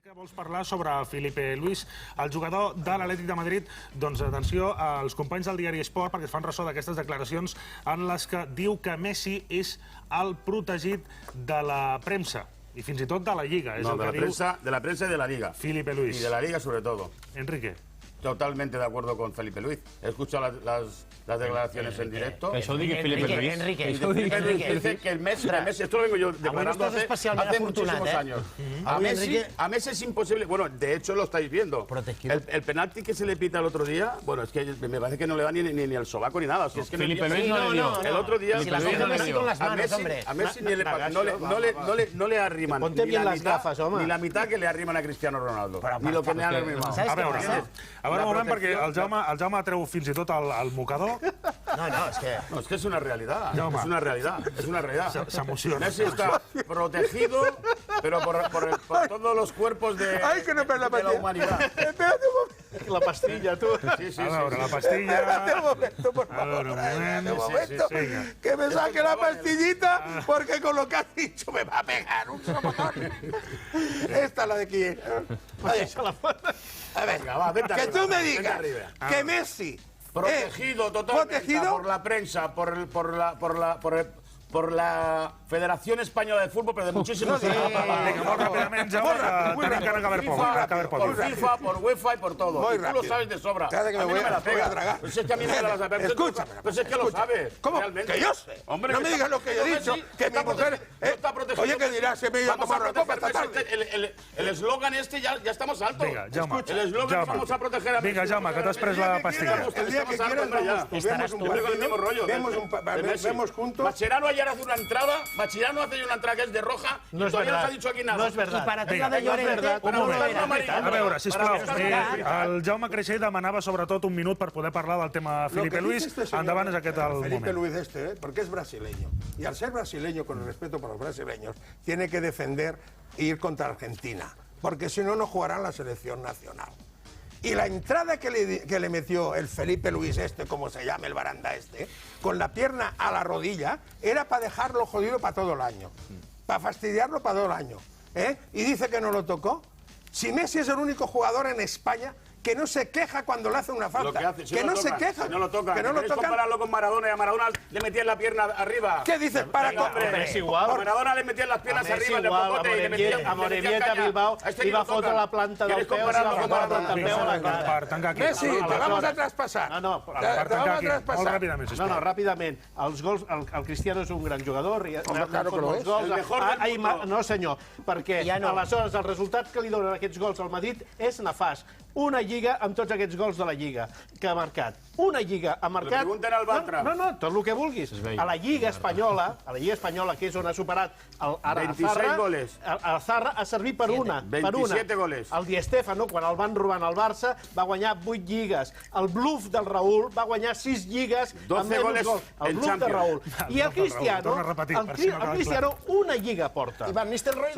Que vols parlar sobre Felipe Luis, el jugador de l'Atlètic de Madrid. Doncs atenció als companys del diari Esport perquè es fan ressò d'aquestes declaracions en les que diu que Messi és el protegit de la premsa y fins i tot de la Lliga. No, de la prensa y de la Liga. Felipe Luis. Y de la Liga sobre todo. Enrique. Totalmente de acuerdo con Felipe Luis. He escuchado las declaraciones en directo. Això ho digui Felipe Luis. Enrique dice que el Messi, esto lo vengo yo declarando hace muchísimos años. A Messi es imposible, bueno, de hecho lo estáis viendo. El penalti que se le pita el otro día, bueno, es que me parece que no le da ni el sobaco ni nada. Es que Felipe Luis no le dio. El otro día a Messi no le arriman ni la mitad que le arriman a Cristiano Ronaldo. Ni lo que le han arrimado. A veure un moment, perquè el Jaume treu fins i tot el mocador. No, es que es una realidad. Es una realidad. S'emociona. Messi está protegido, pero por todos los cuerpos de la humanidad. La pastilla, tú. Sí. A veure, la pastilla... Espérate un momento, por favor. Un momento. Que me saque la pastillita, porque con lo que has dicho me va a pegar un sopotón. Esta es la de quién. A ver, que tú me digas que Messi... Protegido totalmente por la prensa, por la Federación Española de Fútbol, pero de muchísimos años. Vinga, molt ràpidament, Jaume, que tenim que acabar poc. Por FIFA, por UEFA y por todo. Y tú lo sabes de sobra. A mí no me la pega. Pues es que a mí no me la vas a pegar. Escucha. Pues es que lo sabes. ¿Cómo? Realmente. Que yo sé. Hombre, no me digas lo que yo he dicho, que mi mujer... Oye, que dirás, se me iba a tomar una copa esta tarde. El eslogan este ya estamos altos. Vinga, Jaume. El eslogan vamos a proteger a Messi. Vinga, Jaume, que t'has pres la pastilla. El día que quieras vemos juntos... Mascherano ayer hace una entrada que es de roja y todavía no se ha dicho aquí nada. No es verdad. Y para ti la de Llorente... A veure, sisplau, el Jaume Creixell demanava sobretot un minut per poder parlar del tema Felipe Luis. Endavant, és aquest el moment. Felipe Luis porque es brasileño. Y al ser brasileño, con el respeto por los brasileños, tiene que defender e ir contra Argentina. Porque si no, no jugará en la selección nacional. Y la entrada que le metió el Felipe Luis como se llama el baranda con la pierna a la rodilla, era para dejarlo jodido para todo el año. Para fastidiarlo para todo el año. Y dice que no lo tocó. Si Messi es el único jugador en España que no se queja cuando le hace una falta. Que no se queja. No lo toca. Que no lo toca. Compararlo con Maradona, y a Maradona le metían la pierna arriba. ¿Qué dices? Es igual. A Maradona le metían las piernas arriba en el popote y le metían a Morevieta, Bilbao, iba a fotre la planta del peu, iba a fotre la planta del peu a la cara. Messi, te vamos a traspasar. No, ràpidament. Els gols, el Cristiano és un gran jugador. Claro que lo és. El mejor del mundo. No, senyor, perquè aleshores el resultat que li donen aquests gols al Madrid és nefast. Una Lliga amb tots aquests gols de la Lliga que ha marcat. Una Lliga ha marcat... Li pregunten al Bartra. No, tot el que vulguis. A la Lliga Espanyola, que és on ha superat el 26 goles. El Zarra ha servit per una. 27 goles. El Di Stéfano, quan el van robant al Barça, va guanyar 8 lligues. El bluff del Raúl va guanyar 6 lligues amb menys gols. El bluff de Raúl. I el Cristiano, una Lliga porta. I Van Nistelrooy...